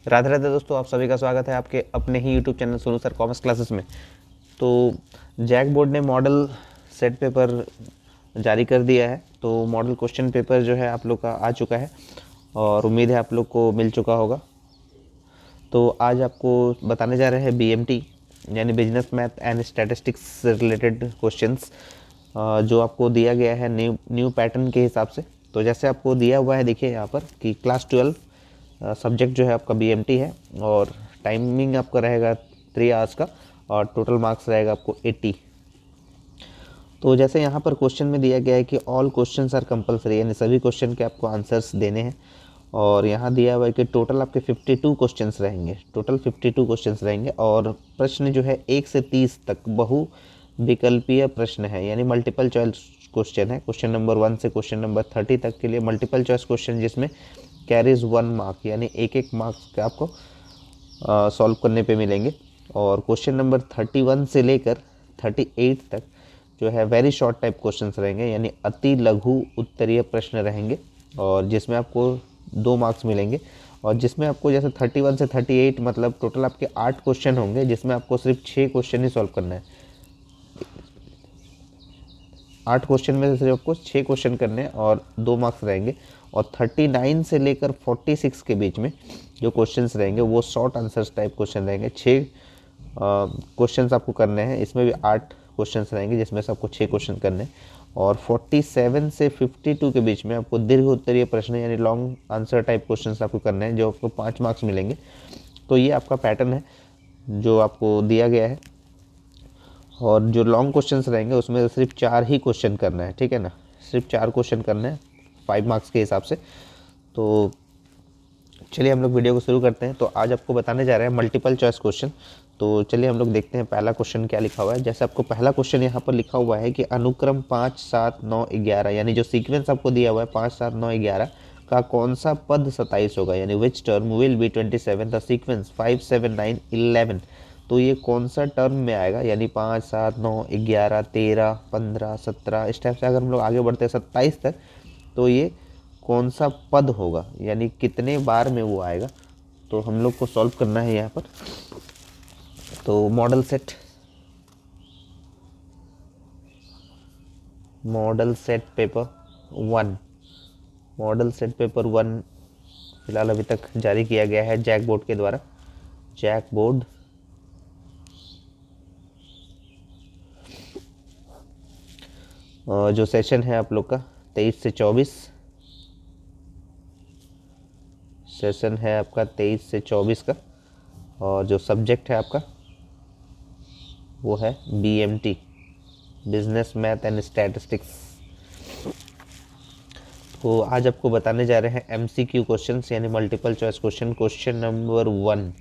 राधे राधे दोस्तों, आप सभी का स्वागत है आपके अपने ही YouTube channel Sonu sir commerce classes में। तो जैक बोर्ड ने मॉडल सेट पेपर जारी कर दिया है। तो मॉडल क्वेश्चन पेपर जो है आप लोग का आ चुका है और उम्मीद है आप लोग को मिल चुका होगा। तो आज आपको बताने जा रहे हैं बीएमटी यानी बिजनेस मैथ एंड स्टैटिस्टिक्स से रिलेटेड क्वेश्चंस जो आपको दिया गया है न्यू पैटर्न के हिसाब से। तो जैसे आपको दिया हुआ है, देखिए यहाँ पर कि क्लास 12 सब्जेक्ट जो है आपका बीएमटी है और टाइमिंग आपका रहेगा 3 आवर्स का और टोटल मार्क्स रहेगा आपको 80। तो जैसे यहाँ पर क्वेश्चन में दिया गया है कि ऑल क्वेश्चंस आर कंपलसरी, यानी सभी क्वेश्चन के आपको आंसर्स देने हैं। और यहाँ दिया हुआ है कि टोटल आपके 52 क्वेश्चंस रहेंगे, टोटल 52 क्वेश्चंस रहेंगे। और प्रश्न जो है 1 से 30 तक बहु विकल्पीय प्रश्न है, यानी मल्टीपल चॉइस क्वेश्चन है। क्वेश्चन नंबर 1 से क्वेश्चन नंबर 30 तक के लिए मल्टीपल चॉइस क्वेश्चन, जिसमें कैरीज 1 मार्क, यानी एक मार्क्स के आपको सॉल्व करने पे मिलेंगे। और क्वेश्चन नंबर 31 से लेकर 38 तक जो है वेरी शॉर्ट टाइप क्वेश्चंस रहेंगे, यानी अति लघु उत्तरीय प्रश्न रहेंगे और जिसमें आपको 2 मार्क्स मिलेंगे। और जिसमें आपको जैसे 31 से 38 मतलब टोटल आपके 8 क्वेश्चन होंगे, जिसमें आपको सिर्फ 6 क्वेश्चन ही सॉल्व करना है। 8 क्वेश्चन में से सिर्फ आपको 6 क्वेश्चन करने हैं और 2 मार्क्स रहेंगे। और 39 से लेकर 46 के बीच में जो क्वेश्चंस रहेंगे वो शॉर्ट आंसर्स टाइप क्वेश्चन रहेंगे। 6 क्वेश्चंस आपको करने हैं, इसमें भी 8 क्वेश्चंस रहेंगे जिसमें से आपको 6 क्वेश्चन करने हैं। और 47 से 52 के बीच में आपको दीर्घ उत्तरीय प्रश्न यानी लॉन्ग आंसर टाइप क्वेश्चंस आपको करने हैं, जो आपको 5 मार्क्स मिलेंगे। तो ये आपका पैटर्न है जो आपको दिया गया है। और जो लॉन्ग क्वेश्चंस रहेंगे उसमें सिर्फ 4 ही क्वेश्चन करना है, ठीक है ना, सिर्फ 4 क्वेश्चन करने हैं 5 मार्क्स के हिसाब से। तो चलिए हम लोग वीडियो को शुरू करते हैं। तो आज आपको बताने जा रहे हैं मल्टीपल चॉइस क्वेश्चन। तो चलिए हम लोग देखते हैं पहला क्वेश्चन क्या लिखा हुआ है। जैसे आपको पहला क्वेश्चन यहाँ पर लिखा हुआ है कि अनुक्रम 5, 7, 9, 11, यानी जो सीक्वेंस आपको दिया हुआ है 5, 7, 9, 11 का कौन सा पद 27 होगा, यानी which term will be 27 the sequence 5, 7, 9, 11। तो ये कौन सा टर्म में आएगा, यानी 5, 7, 9, 11, 13, 15, 17, इस टाइप से अगर हम लोग आगे बढ़ते हैं 27 तक, तो ये कौन सा पद होगा, यानी कितने बार में वो आएगा। तो हम लोग को सॉल्व करना है यहाँ पर। तो मॉडल सेट पेपर 1 फिलहाल अभी तक जारी किया गया है जैक बोर्ड के द्वारा। जैक बोर्ड जो सेशन है आप लोग का 23 से 24 सेशन है आपका 23 से 24 का। और जो सब्जेक्ट है आपका वो है BMT, business math and statistics. तो आज आपको बताने जा रहे हैं एमसीक्यू क्वेश्चंस यानी multiple choice question. Question number 1,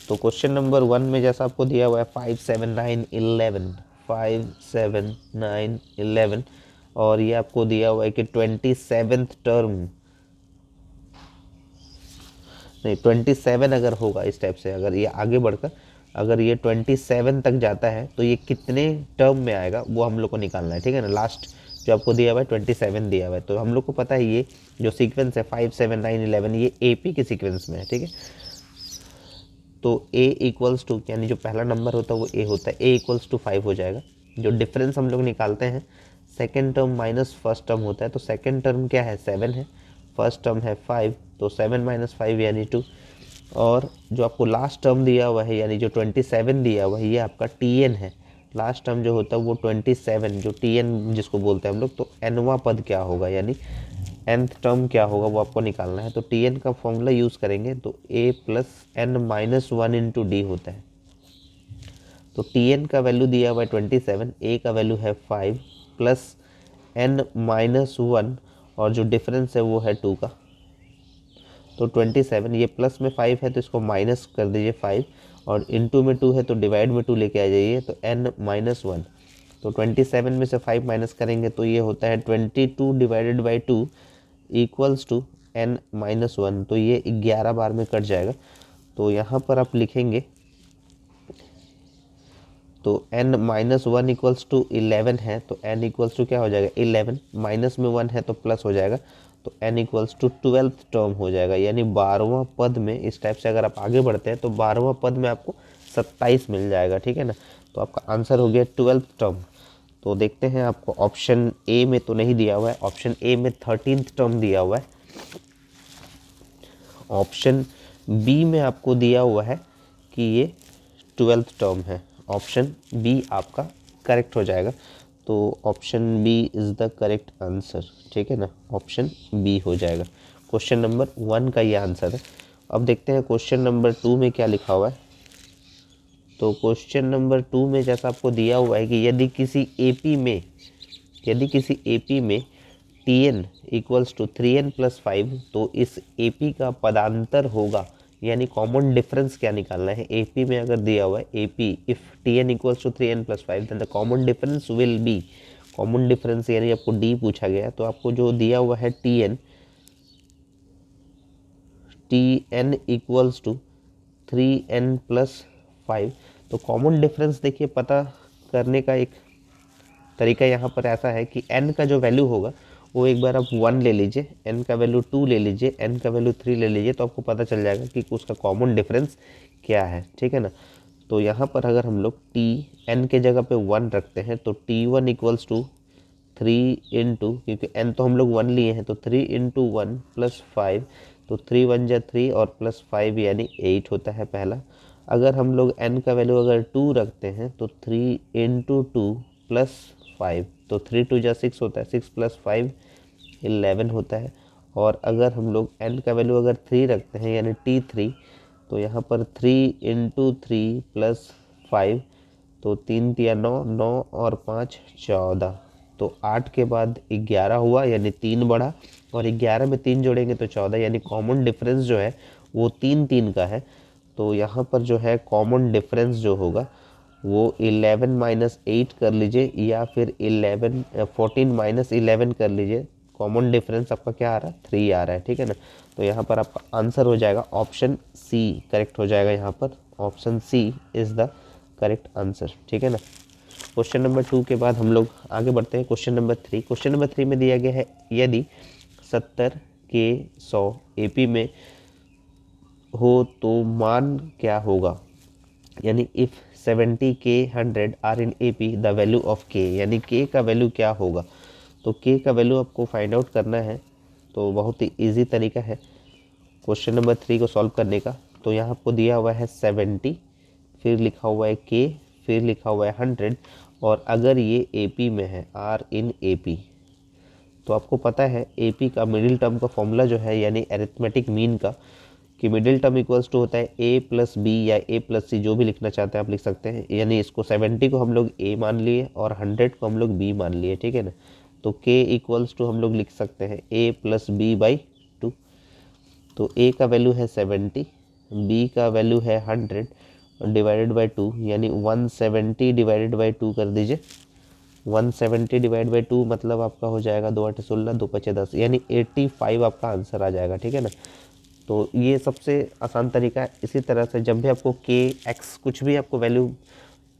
तो क्वेश्चन नंबर 1 में जैसा आपको दिया हुआ है 5, 7, 9, 11, 5, 7, 9, 11। और ये आपको दिया हुआ है कि 27th टर्म, नहीं 27 अगर होगा इस टाइप से, अगर ये आगे बढ़कर अगर ये 27 तक जाता है तो ये कितने टर्म में आएगा वो हम लोग को निकालना है, ठीक है ना। लास्ट जो आपको दिया हुआ है 27 दिया हुआ है, तो हम लोग को पता है ये जो सीक्वेंस है 5, 7, 9, 11 ये एपी के सीक्वेंस में है, ठीक है। तो a इक्वल्स टू, यानी जो पहला नंबर होता है वो a होता है, a इक्वल्स टू 5 हो जाएगा। जो डिफरेंस हम लोग निकालते हैं second term minus first term होता है। तो सेकेंड टर्म क्या है 7 है, फर्स्ट टर्म है 5, तो 7 माइनस 5 यानी 2। और जो आपको लास्ट टर्म दिया हुआ है यानी जो 27 दिया हुआ है ये आपका टीएन है। लास्ट टर्म जो होता है वो 27 जो टीएन जिसको बोलते हैं हम लोग। तो एनवा पद क्या होगा, यानी nth टर्म क्या होगा वो आपको निकालना है। तो टीएन का फॉर्मूला यूज़ करेंगे तो a plus N minus 1 into D होता है। तो टीएन का वैल्यू दिया हुआ है 27, a का वैल्यू है 5 प्लस n माइनस 1 और जो डिफरेंस है वो है 2 का। तो 27, ये प्लस में 5 है तो इसको माइनस कर दीजिए 5, और इंटू में 2 है तो डिवाइड में 2 लेके आ जाइए, तो n माइनस 1। तो 27 में से 5 माइनस करेंगे तो ये होता है 22 divided by 2 equals to n minus 1। तो ये 11 बार में कट जाएगा। तो यहाँ पर आप लिखेंगे तो n माइनस 1 इक्वल्स टू 11 है, तो n इक्वल्स टू क्या हो जाएगा 11, माइनस में 1 है तो प्लस हो जाएगा। तो n equals to 12th term हो जाएगा, यानी 12वां पद में इस टाइप से अगर आप आगे बढ़ते हैं तो 12वां पद में आपको 27 मिल जाएगा, ठीक है ना। तो आपका आंसर हो गया 12th टर्म। तो देखते हैं, आपको ऑप्शन ए में तो नहीं दिया हुआ है, ऑप्शन ए में 13th टर्म दिया हुआ है, ऑप्शन बी में आपको दिया हुआ है कि ये 12th टर्म है। ऑप्शन बी आपका करेक्ट हो जाएगा। तो option B is the correct answer, ठीक है ना, ऑप्शन बी हो जाएगा। क्वेश्चन नंबर 1 का ये आंसर है। अब देखते हैं क्वेश्चन नंबर 2 में क्या लिखा हुआ है। तो क्वेश्चन नंबर 2 में जैसा आपको दिया हुआ है कि यदि किसी एपी में Tn इक्वल्स टू 3n+5, तो इस एपी का पदांतर होगा, यानी कॉमन डिफरेंस क्या निकालना है। एपी में अगर दिया हुआ है AP if Tn equals to 3n+5 then the common difference will be, common difference यानी आपको डी पूछा गया, तो आपको जो दिया हुआ है Tn इक्वल्स टू 3n+5, तो कॉमन डिफरेंस देखिए पता करने का एक तरीका यहाँ पर ऐसा है कि n का जो वैल्यू होगा वो एक बार आप 1 ले लीजिए, n का वैल्यू 2 ले लीजिए, n का वैल्यू 3 ले लीजिए, तो आपको पता चल जाएगा कि उसका कॉमन डिफरेंस क्या है, ठीक है ना। तो यहाँ पर अगर हम लोग n के जगह पे 1 रखते हैं तो T1 इक्वल्स टू 3 इंटू, क्योंकि n तो हम लोग 1 लिए हैं, तो 3 इंटू 1 प्लस 5, तो 3 1 जा 3 और प्लस 5 यानी 8 होता है पहला। अगर हम लोग n का वैल्यू अगर 2 रखते हैं तो 3 इंटू 2 प्लस 5, तो 3 2 जा 6 होता है, 6 प्लस 5 11 होता है। और अगर हम लोग n का वैल्यू अगर 3 रखते हैं यानी T3, तो यहाँ पर 3 इंटू 3 प्लस 5, तो 3 तिया 9, 9 और 5 14, तो 8 के बाद 11 हुआ यानी 3 बढ़ा, और 11 में 3 जोड़ेंगे तो 14, यानी कॉमन डिफरेंस जो है वो 3 3 का है। तो यहाँ पर जो है कॉमन डिफरेंस जो होगा वो 11 माइनस 8 कर लीजिए, या फिर 14 माइनस 11 कर लीजिए। कॉमन डिफरेंस आपका क्या आ रहा है, 3 आ रहा है, ठीक है ना। तो यहाँ पर आपका आंसर हो जाएगा ऑप्शन सी करेक्ट हो जाएगा, यहाँ पर option C is the correct answer, ठीक है ना। क्वेश्चन नंबर 2 के बाद हम लोग आगे बढ़ते हैं क्वेश्चन नंबर 3। क्वेश्चन नंबर 3 में दिया गया है यदि 70 के 100 एपी में हो तो मान क्या होगा, यानी if 70 K 100 are in AP the value of K, यानी के का वैल्यू क्या होगा। तो के का वैल्यू आपको फाइंड आउट करना है, तो बहुत ही इजी तरीका है क्वेश्चन नंबर 3 को सॉल्व करने का। तो यहाँ आपको दिया हुआ है 70, फिर लिखा हुआ है के, फिर लिखा हुआ है 100, और अगर ये एपी में है, आर इन एपी, तो आपको पता है एपी का मिडिल टर्म का फॉर्मूला जो है, यानी एरिथमेटिक मीन का, कि मिडिल टर्म इक्वल्स टू होता है ए प्लस बी या ए प्लस सी, जो भी लिखना चाहते हैं आप लिख सकते हैं। यानी इसको 70 को हम लोग ए मान लिए और 100 को हम लोग बी मान लिए, ठीक है ना। तो के इक्वल्स टू हम लोग लिख सकते हैं ए प्लस बी बाई 2। तो ए का वैल्यू है 70, बी का वैल्यू है 100 डिवाइडेड बाई 2, यानी 170 डिवाइडेड बाई 2 कर दीजिए। 170 डिवाइड बाई 2 मतलब आपका हो जाएगा 2 8 16, 2 5 10, यानी 85 आपका आंसर आ जाएगा, ठीक है ना। तो ये सबसे आसान तरीका है। इसी तरह से जब भी आपको के एक्स कुछ भी आपको वैल्यू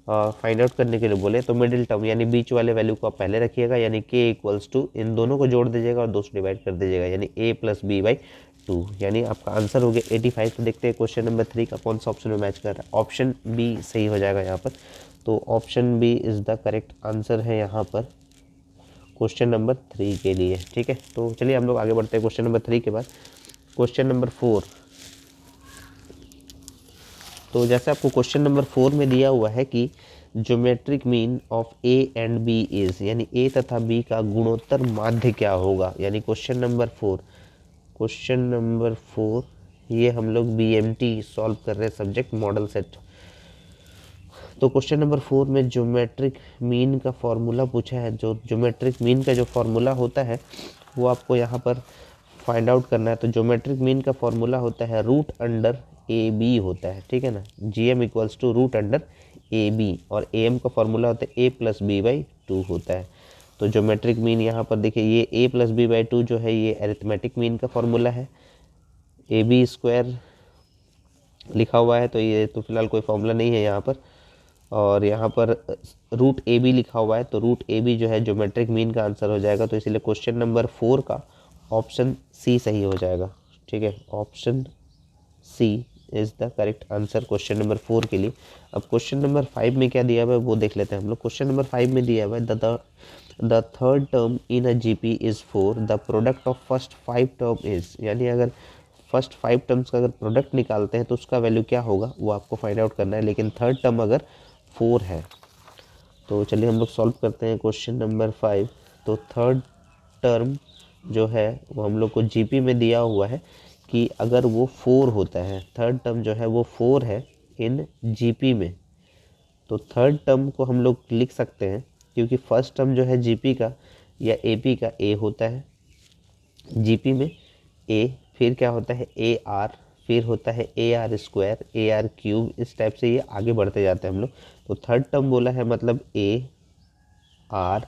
फाइंड आउट करने के लिए बोले, तो मिडिल टर्म यानी बीच वाले वैल्यू को आप पहले रखिएगा, यानी के इक्वल्स टू इन दोनों को जोड़ दीजिएगा और 2 से डिवाइड कर दीजिएगा, यानी ए प्लस बी बाई 2, यानी आपका आंसर हो गया 85। तो देखते हैं क्वेश्चन नंबर 3 का कौन सा ऑप्शन में मैच कर रहा है। ऑप्शन बी सही हो जाएगा यहाँ पर। तो option B is the correct answer है यहाँ पर क्वेश्चन नंबर 3 के लिए, ठीक है। तो चलिए हम लोग आगे बढ़ते हैं क्वेश्चन नंबर 3 के बाद क्वेश्चन नंबर 4। तो जैसे आपको क्वेश्चन नंबर 4 में दिया हुआ है कि geometric mean of A and B is, यानी ए तथा बी का गुणोत्तर माध्य क्या होगा, यानी क्वेश्चन नंबर 4 ये हम लोग बीएमटी सॉल्व कर रहे हैं, सब्जेक्ट मॉडल सेट। तो क्वेश्चन नंबर 4 में ज्योमेट्रिक मीन का फॉर्मूला पूछा है। जो ज्योमेट्रिक मीन का जो फॉर्मूला होता है वो आपको यहाँ पर फाइंड आउट करना है। तो ज्योमेट्रिक मीन का फॉर्मूला होता है रूट अंडर ए बी होता है, ठीक है ना। G M equals to root under A B, और ए एम का फॉर्मूला होता है ए प्लस बी बाई 2 होता है। तो ज्योमेट्रिक मीन यहाँ पर देखिए ये ए प्लस बी बाई 2 जो है ये अरिथमेटिक मीन का फॉर्मूला है। ए बी स्क्वायर लिखा हुआ है, तो ये तो फिलहाल कोई फॉर्मूला नहीं है यहाँ पर। और यहाँ पर रूट ए बी लिखा हुआ है, तो रूट ए बी जो है ज्योमेट्रिक मीन का आंसर हो जाएगा। तो इसीलिए क्वेश्चन नंबर 4 का ऑप्शन सी सही हो जाएगा। ठीक है, option C is the correct answer question number 4 के लिए। अब क्वेश्चन नंबर 5 में क्या दिया हुआ है वो देख लेते हैं हम लोग। क्वेश्चन नंबर 5 में दिया हुआ है the third term in a GP is 4, the product of first 5 term is, यानी अगर फर्स्ट 5 टर्म्स का अगर प्रोडक्ट निकालते हैं तो उसका वैल्यू क्या होगा वो आपको फाइंड आउट करना है, लेकिन थर्ड टर्म अगर 4 है। तो चलिए हम लोग सॉल्व करते हैं क्वेश्चन नंबर 5। तो थर्ड टर्म जो है वो हम लोग को जीपी में दिया हुआ है कि अगर वो 4 होता है, थर्ड टर्म जो है वो 4 है इन जीपी में, तो थर्ड टर्म को हम लोग लिख सकते हैं, क्योंकि फर्स्ट टर्म जो है जीपी का या एपी का ए होता है, जीपी में ए, फिर क्या होता है ए आर, फिर होता है ए R square, A R cube, इस टाइप से ये आगे बढ़ते जाते हैं हम लोग। तो थर्ड टर्म बोला है मतलब ए आर,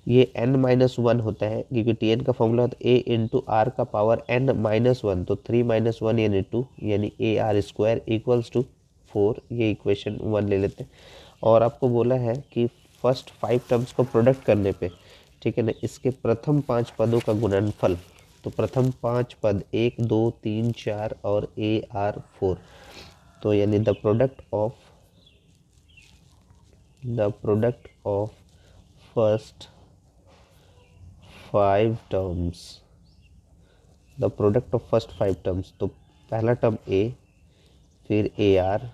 ये n माइनस वन होता है क्योंकि टी एन का फॉर्मूला होता है ए इंटू आर का पावर n माइनस वन, तो 3 माइनस वन यानी 2, यानी A R square equals to 4। ये इक्वेशन 1 ले लेते हैं। और आपको बोला है कि फर्स्ट 5 टर्म्स को प्रोडक्ट करने पे, ठीक है ना, इसके प्रथम 5 पदों का गुणनफल, तो प्रथम 5 पद 1 2 3 4 और ए आर 4, तो यानी the product of first 5 terms, the product of first 5 terms, तो पहला टर्म ए, फिर ए आर,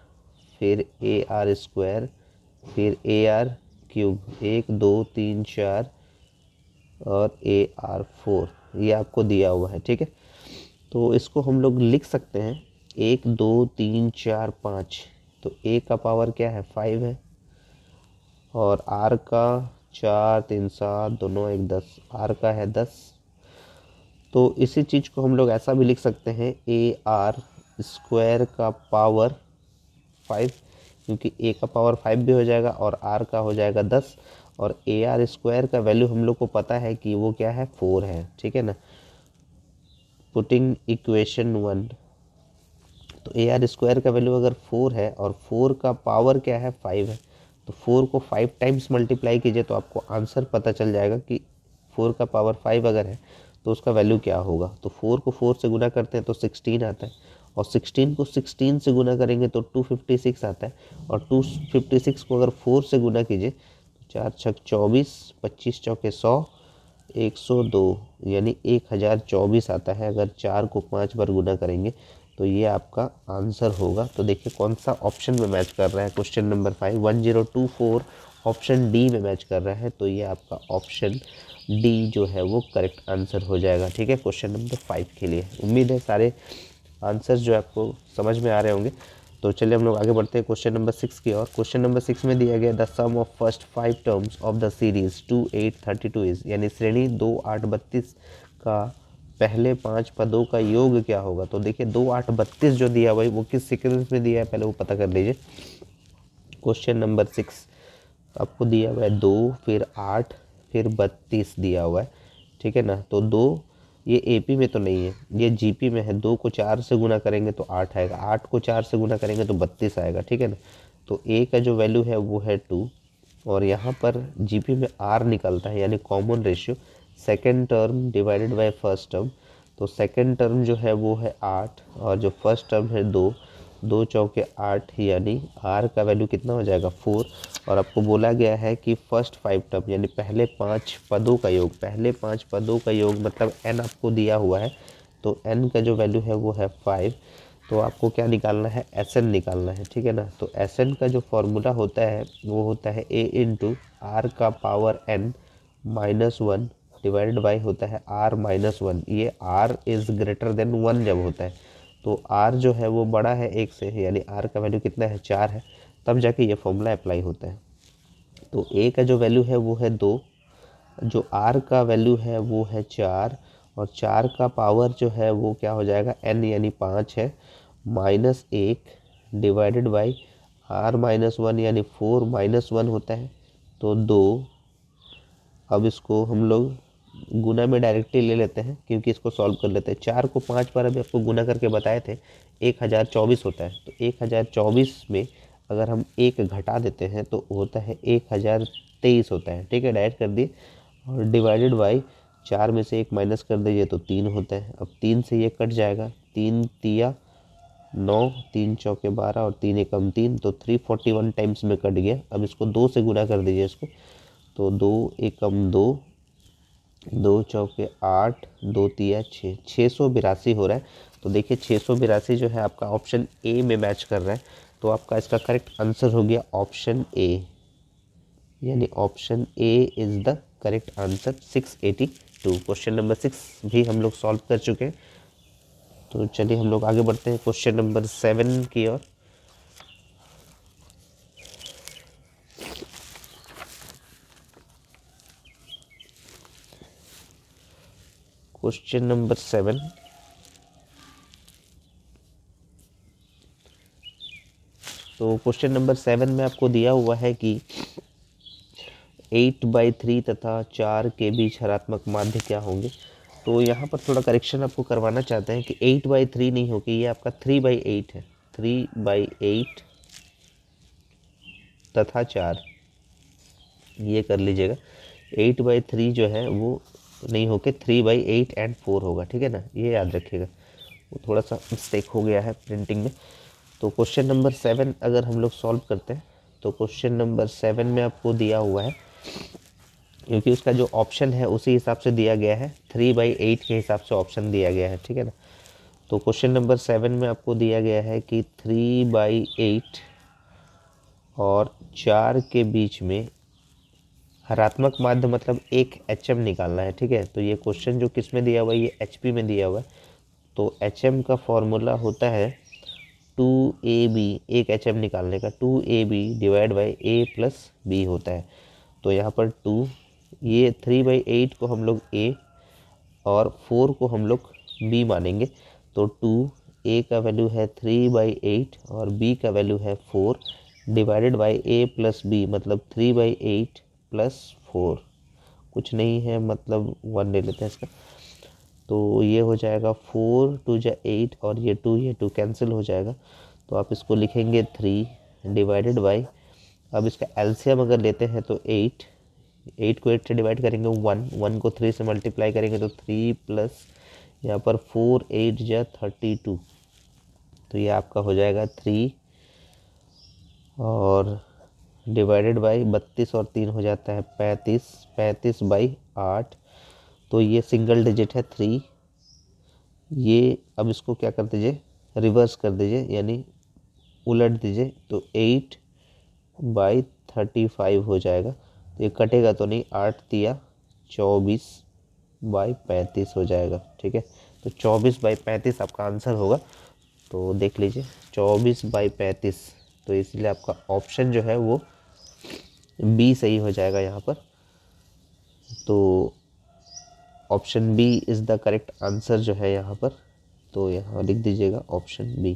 फिर ए आर स्क्वायर, फिर ए आर क्यूब, 1 2 3 4 और ए आर 4, ये आपको दिया हुआ है। ठीक है, तो इसको हम लोग लिख सकते हैं 1 2 3 4 5, तो ए का पावर क्या है 5 है, और आर का 4 3 7 दोनों 1 10, आर का है 10। तो इसी चीज़ को हम लोग ऐसा भी लिख सकते हैं ए आर स्क्वायर का पावर 5, क्योंकि ए का पावर 5 भी हो जाएगा और आर का हो जाएगा 10, और ए आर स्क्वायर का वैल्यू हम लोग को पता है कि वो क्या है 4 है। ठीक है ना, पुटिंग इक्वेशन 1, तो ए आर स्क्वायर का वैल्यू अगर 4 है और 4 का पावर क्या है 5 है, तो 4 को 5 टाइम्स मल्टीप्लाई कीजिए तो आपको आंसर पता चल जाएगा कि 4 का पावर 5 अगर है तो उसका वैल्यू क्या होगा। तो 4 को 4 से गुना करते हैं तो 16 आता है, और 16 को 16 से गुना करेंगे तो 256 आता है, और 256 को अगर 4 से गुना कीजिए तो 4 छक 24, 25 चौके 100, 102, यानी 1024 आता है अगर 4 को 5 बार गुना करेंगे, तो ये आपका आंसर होगा। तो देखिए कौन सा ऑप्शन में मैच कर रहा है, क्वेश्चन नंबर 5 1024 ऑप्शन डी में मैच कर रहा है, तो ये आपका ऑप्शन डी जो है वो करेक्ट आंसर हो जाएगा। ठीक है, क्वेश्चन नंबर 5 के लिए उम्मीद है सारे आंसर्स जो आपको समझ में आ रहे होंगे। तो चलिए हम लोग आगे बढ़ते हैं क्वेश्चन नंबर 6 की ओर। क्वेश्चन नंबर 6 में दिया गया the sum of first 5 terms of the series 2 8 32 is, यानी श्रेणी 2 8 32 का पहले 5 पदों का योग क्या होगा। तो देखिए 2 8 32 जो दिया हुआ है वो किस सीक्वेंस में दिया है पहले वो पता कर लीजिए। क्वेश्चन नंबर 6 आपको दिया हुआ है 2 फिर 8 फिर 32 दिया हुआ है। ठीक है ना, तो 2 ये एपी में तो नहीं है, ये जीपी में है। 2 को 4 से गुना करेंगे तो 8 आएगा, 8 को 4 से गुना करेंगे तो 32 आएगा। ठीक है ना, तो ए का जो वैल्यू है वो है 2, और यहाँ पर जीपी में आर निकलता है यानी common ratio, second term divided by first term. तो सेकेंड टर्म जो है वो है 8 और जो फर्स्ट टर्म है 2, 2 चौके 8, यानी आर का वैल्यू कितना हो जाएगा 4। और आपको बोला गया है कि फर्स्ट 5 टर्म यानी पहले 5 पदों का योग, पहले 5 पदों का योग मतलब n आपको दिया हुआ है, तो n का जो वैल्यू है वो है 5। तो आपको क्या निकालना है, Sn निकालना है। ठीक है ना, तो Sn का जो फॉर्मूला होता है वो होता है a इंटू आर का power n minus one divided by होता है r माइनस वन। ये r इज़ ग्रेटर देन 1 जब होता है, तो r जो है वो बड़ा है 1 से, यानी r का वैल्यू कितना है 4 है, तब जाके ये फॉर्मूला अप्लाई होता है। तो a का जो वैल्यू है वो है 2, जो r का वैल्यू है वो है 4, और 4 का पावर जो है वो क्या हो जाएगा n यानी 5 है, minus 1 divided by r minus one यानी 4 माइनस 1 होता है, तो 2। अब इसको हम लोग गुना में डायरेक्टली ले लेते हैं क्योंकि इसको सॉल्व कर लेते हैं। 4 को 5 बार अभी आपको गुना करके बताए थे 1024 होता है, तो 1024 में अगर हम 1 घटा देते हैं तो होता है 1023 होता है। ठीक है, डायरेक्ट कर दिए, और डिवाइडेड बाई 4 में से 1 माइनस कर दीजिए तो 3 होता है। अब 3 से ये कट जाएगा, 3 तिया 9, 3 चौके 12 और 3 एकम 3, तो 341 टाइम्स में कट गया। अब इसको 2 से गुना कर दीजिए इसको, तो 2 एकम 2, 2 चौके 8, 2 तिया 6, 682 हो रहा है। तो देखिए 682 जो है आपका ऑप्शन ए में मैच कर रहा है। तो आपका इसका करेक्ट आंसर हो गया ऑप्शन ए, यानी option A is the correct answer 682। Question number 6 भी हम लोग सॉल्व कर चुके हैं। तो चलिए हम लोग आगे बढ़ते हैं क्वेश्चन नंबर 7 की ओर। क्वेश्चन नंबर 7, तो क्वेश्चन नंबर 7 में आपको दिया हुआ है कि 8/3 तथा 4 के बीच हरात्मक माध्य क्या होंगे। तो यहाँ पर थोड़ा करेक्शन आपको करवाना चाहते हैं कि 8/3 नहीं होगी, ये आपका 3/8 है। 3/8 तथा 4, ये कर लीजिएगा। 8/3 जो है वो नहीं होके 3/8 एंड 4 होगा, ठीक है ना, ये याद रखिएगा। वो थोड़ा सा मिस्टेक हो गया है प्रिंटिंग में। तो क्वेश्चन नंबर 7 अगर हम लोग सॉल्व करते हैं, तो क्वेश्चन नंबर 7 में आपको दिया हुआ है, क्योंकि उसका जो ऑप्शन है उसी हिसाब से दिया गया है, 3/8 के हिसाब से ऑप्शन दिया गया है, ठीक है ना। तो क्वेश्चन नंबर 7 में आपको दिया गया है कि 3/8 और 4 के बीच में हरात्मक माध्य मतलब एक HM निकालना है, ठीक है। तो ये क्वेश्चन जो किस में दिया हुआ है, ये HP में दिया हुआ है। तो HM का फॉर्मूला होता है 2AB, एक HM निकालने का 2AB divide by A plus B होता है। तो यहाँ पर 2, ये 3/8 को हम लोग A और 4 को हम लोग B मानेंगे। तो 2, A का वैल्यू है 3/8 और B का वैल्यू है 4, divided by A plus B मतलब 3/8 प्लस 4, कुछ नहीं है मतलब 1 ले लेते हैं इसका। तो ये हो जाएगा 4 2 जा 8 और ये 2 कैंसिल हो जाएगा। तो आप इसको लिखेंगे 3 डिवाइडेड बाई, अब इसका एलसीएम अगर लेते हैं तो 8 को 8 से डिवाइड करेंगे 1 को 3 से मल्टीप्लाई करेंगे तो 3 प्लस यहाँ पर 4 8 जा 32, तो ये आपका हो जाएगा 3 और डिवाइडेड बाई 32 और 3 हो जाता है 35, 35/8। तो ये सिंगल डिजिट है 3, ये अब इसको क्या कर दीजिए, रिवर्स कर दीजिए यानी उलट दीजिए, तो 8/35 हो जाएगा। तो ये कटेगा तो नहीं, 8 तिया 24/35 हो जाएगा, ठीक है। तो 24/35 आपका आंसर होगा। तो देख लीजिए 24/35, तो इसलिए आपका ऑप्शन जो है वो बी सही हो जाएगा यहाँ पर। तो option B is the correct answer जो है यहाँ पर। तो यहाँ लिख दीजिएगा ऑप्शन बी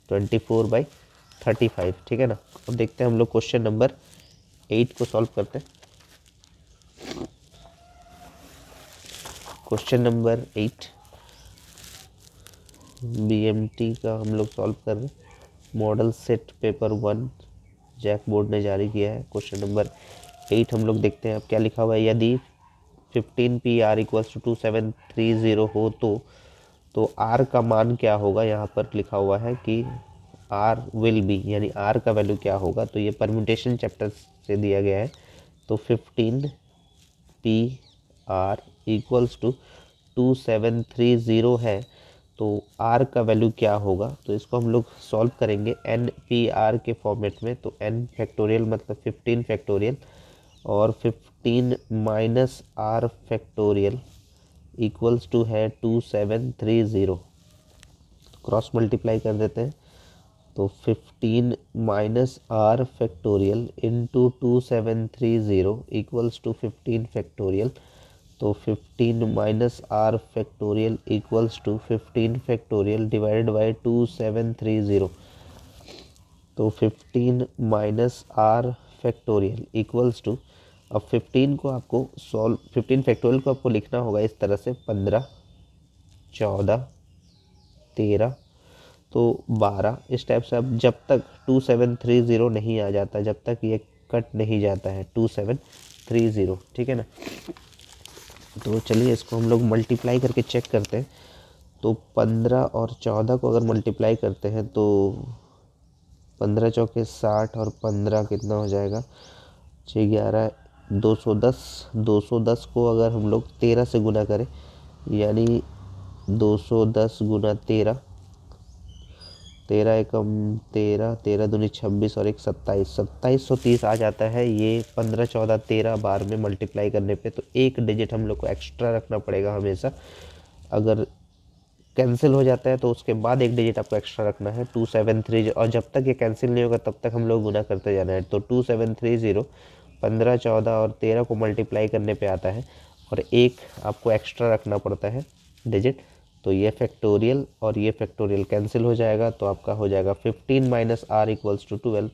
24/35, ठीक है ना। अब देखते हैं हम लोग क्वेश्चन नंबर 8 को सॉल्व करते हैं। क्वेश्चन नंबर 8 BMT का हम लोग सॉल्व कर रहे हैं। Model set paper 1 JAC board ने जारी किया है। क्वेश्चन नंबर 8 हम लोग देखते हैं अब क्या लिखा हुआ है। यदि 15PR = 2730 हो तो R का मान क्या होगा। यहाँ पर लिखा हुआ है कि R विल बी, यानी R का वैल्यू क्या होगा। तो ये परम्यूटेशन चैप्टर से दिया गया है। तो 15PR = 2730 है, तो R का वैल्यू क्या होगा। तो इसको हम लोग सॉल्व करेंगे NPR के फॉर्मेट में। तो n फैक्टोरियल मतलब 15 फैक्टोरियल और 15 minus R factorial equals to है 2730। क्रॉस मल्टीप्लाई कर देते हैं, तो 15 minus R factorial into 2730 equals to 15 factorial. तो 15 minus R factorial equals to 15 factorial divided by 2730। तो 15 minus R factorial equals to, अब 15 को आपको सॉल्व, 15 फैक्टोरियल को आपको लिखना होगा इस तरह से 15 14 13 तो 12, इस टाइप से। अब जब तक 2730 नहीं आ जाता, जब तक ये कट नहीं जाता है 2730, ठीक है ना। तो चलिए इसको हम लोग मल्टीप्लाई करके चेक करते हैं। तो 15 और 14 को अगर मल्टीप्लाई करते हैं तो 15 चौके 60 और 15 कितना हो जाएगा, 6 11 210। 210 को अगर हम लोग 13 से गुना करें, यानी 210 गुना 13, 13 एकम 13, 13 दूनी 26 और एक 27, 2730 आ जाता है। ये 15 14 13 बार में मल्टीप्लाई करने पे तो एक डिजिट हम लोग को एक्स्ट्रा रखना पड़ेगा हमेशा। अगर कैंसिल हो जाता है तो उसके बाद एक डिजिट आपको एक्स्ट्रा रखना है 2730, और जब तक ये कैंसिल नहीं होगा तब तक हम लोग गुना करते जाना है। तो 2730 15 14 और 13 को मल्टीप्लाई करने पे आता है और एक आपको एक्स्ट्रा रखना पड़ता है डिजिट। तो ये फैक्टोरियल और ये फैक्टोरियल कैंसिल हो जाएगा, तो आपका हो जाएगा 15 माइनस आर इक्वल्स टू 12।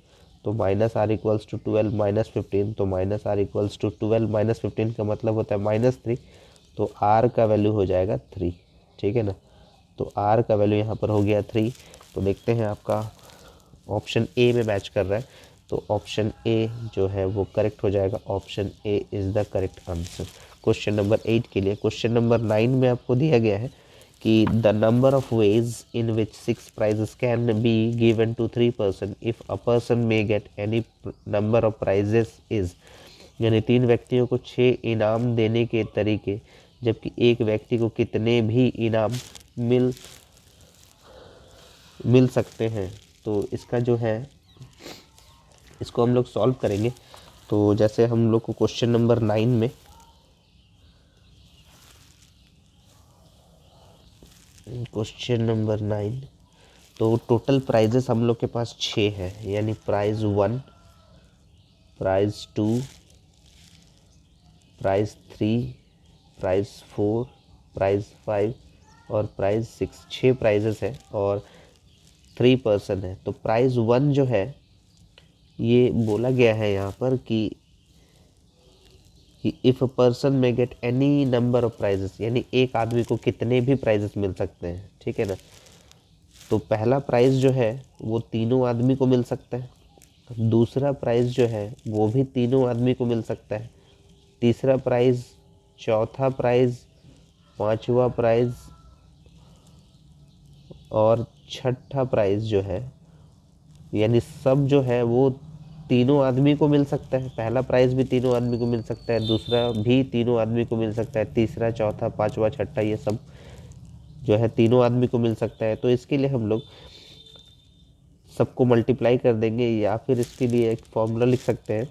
तो minus R equals to 12 minus 15, तो minus R equals to 12 minus 15 का मतलब होता है -3। तो आर का वैल्यू हो जाएगा 3, ठीक है ना। तो आर का वैल्यू यहाँ पर हो गया 3। तो देखते हैं आपका ऑप्शन ए में मैच कर रहा है, तो ऑप्शन ए जो है वो करेक्ट हो जाएगा। Option A is the correct answer question number 8 के लिए। क्वेश्चन नंबर 9 में आपको दिया गया है कि the number of ways in which 6 prizes can be given to 3 person if a person may get any number of prizes is, यानी 3 व्यक्तियों को 6 इनाम देने के तरीके, जबकि एक व्यक्ति को कितने भी इनाम मिल सकते हैं। तो इसका जो है इसको हम लोग सॉल्व करेंगे। तो जैसे हम लोग को क्वेश्चन नंबर 9 में तो टोटल प्राइजेस हम लोग के पास 6 है, यानी prize 1, prize 2, prize 3, prize 4, prize 5 और प्राइज 6। 6 प्राइजेस है और 3 पर्सन है। तो प्राइज 1 जो है ये बोला गया है यहाँ पर कि if a person may get any number of prizes, यानी एक आदमी को कितने भी प्राइजेस मिल सकते हैं, ठीक है ना। तो पहला प्राइज़ जो है वो तीनों आदमी को मिल सकता है, दूसरा प्राइज़ जो है वो भी तीनों आदमी को मिल सकता है, तीसरा प्राइज़, चौथा प्राइज़, पांचवा प्राइज़ और छठा प्राइज़ जो है, यानी सब जो है वो तीनों आदमी को मिल सकता है। पहला प्राइज़ भी तीनों आदमी को मिल सकता है, दूसरा भी तीनों आदमी को मिल सकता है, तीसरा चौथा पांचवा छठा ये सब जो है तीनों आदमी को मिल सकता है। तो इसके लिए हम लोग सबको मल्टीप्लाई कर देंगे, या फिर इसके लिए एक फॉर्मूला लिख सकते हैं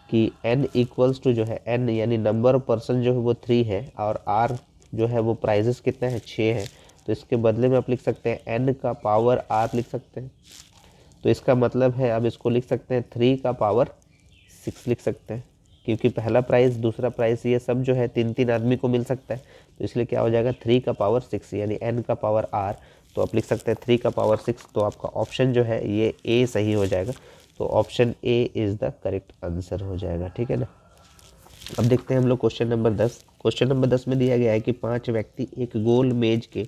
कि n इक्वल्स टू जो है n यानी नंबर ऑफ पर्सन जो है वो 3 है और r जो है वो प्राइजेस कितना है 6 है। तो इसके बदले में आप लिख सकते हैं n का पावर r लिख सकते हैं। तो इसका मतलब है अब इसको लिख सकते हैं 3 का पावर 6 लिख सकते हैं, क्योंकि पहला प्राइज़ दूसरा प्राइज़ ये सब जो है 3 आदमी को मिल सकता है। तो इसलिए क्या हो जाएगा 3 का पावर 6 यानी n का पावर r। तो आप लिख सकते हैं 3 का पावर 6। तो आपका ऑप्शन जो है ये ए सही हो जाएगा। तो option A is the correct answer हो जाएगा, ठीक है ना। अब देखते हैं हम लोग क्वेश्चन नंबर 10। क्वेश्चन नंबर 10 में दिया गया है कि 5 व्यक्ति एक गोल मेज के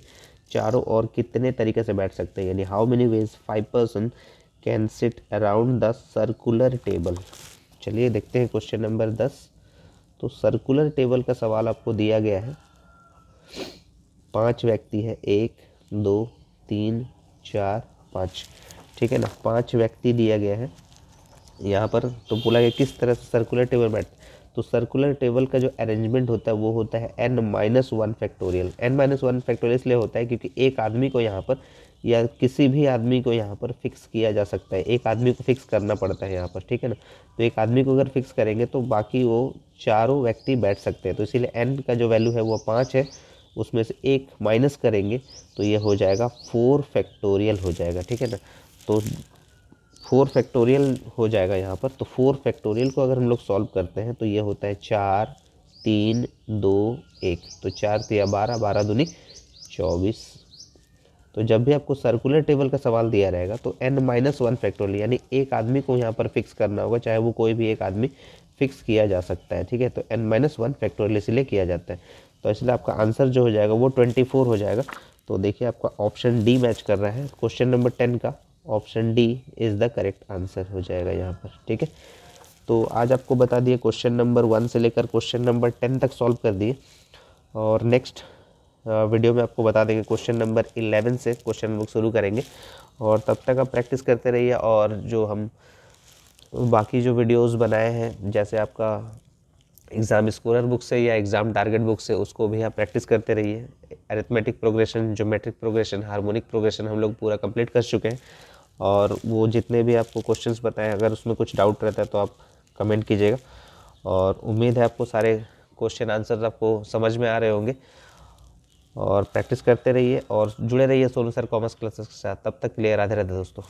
चारों ओर कितने तरीके से बैठ सकते हैं, यानी how many ways 5 person can sit around the circular table. चलिए देखते हैं क्वेश्चन नंबर 10। तो सर्कुलर टेबल का सवाल आपको दिया गया है, 5 व्यक्ति है, 1 2 3 4 5, ठीक है ना। 5 व्यक्ति दिया गया है यहाँ पर। तो बोला गया किस तरह से सर्कुलर टेबल बैठ। तो सर्कुलर टेबल का जो अरेंजमेंट होता है वो होता है n-1 फैक्टोरियल। n-1 फैक्टोरियल इसलिए होता है क्योंकि एक आदमी को यहाँ पर या किसी भी आदमी को यहाँ पर फिक्स किया जा सकता है, एक आदमी को फिक्स करना पड़ता है यहाँ पर, ठीक है ना। तो एक आदमी को अगर फिक्स करेंगे तो बाकी वो चारों व्यक्ति बैठ सकते हैं। तो इसीलिए n का जो वैल्यू है वो 5 है, उसमें से एक माइनस करेंगे तो ये हो जाएगा 4 फैक्टोरियल हो जाएगा, ठीक है ना। तो 4 फैक्टोरियल हो जाएगा यहाँ पर। तो 4 फैक्टोरियल को अगर हम लोग सॉल्व करते हैं तो ये होता है 4 3 2 1। तो 4 3 12, 12 दूनी 24। तो जब भी आपको सर्कुलर टेबल का सवाल दिया रहेगा तो n-1 फैक्टोरियल यानी एक आदमी को यहाँ पर फिक्स करना होगा, चाहे वो कोई भी एक आदमी फिक्स किया जा सकता है, ठीक है। तो n-1 फैक्टोरियल इसलिए किया जाता है। तो इसलिए आपका आंसर जो हो जाएगा वो 24 हो जाएगा। तो देखिए आपका ऑप्शन डी मैच कर रहा है। क्वेश्चन नंबर 10 का option D is the correct answer हो जाएगा यहाँ पर, ठीक है। तो आज आपको बता दिए क्वेश्चन नंबर 1 से लेकर क्वेश्चन नंबर 10 तक सॉल्व कर दिए। और नेक्स्ट वीडियो में आपको बता देंगे क्वेश्चन नंबर 11 से क्वेश्चन बुक शुरू करेंगे। और तब तक आप प्रैक्टिस करते रहिए, और जो हम बाकी जो वीडियोस बनाए हैं जैसे आपका एग्ज़ाम स्कोरर बुक से या एग्ज़ाम टारगेट बुक से, उसको भी आप प्रैक्टिस करते रहिए। Arithmetic progression, geometric progression, harmonic progression हम लोग पूरा कंप्लीट कर चुके हैं। और वो जितने भी आपको क्वेश्चंस बताएं, अगर उसमें कुछ डाउट रहता है तो आप कमेंट कीजिएगा। और उम्मीद है आपको सारे क्वेश्चन आंसर आपको समझ में आ रहे होंगे। और प्रैक्टिस करते रहिए और जुड़े रहिए सोनू सर कॉमर्स क्लासेस के साथ। तब तक के लिए राधे राधे दोस्तों।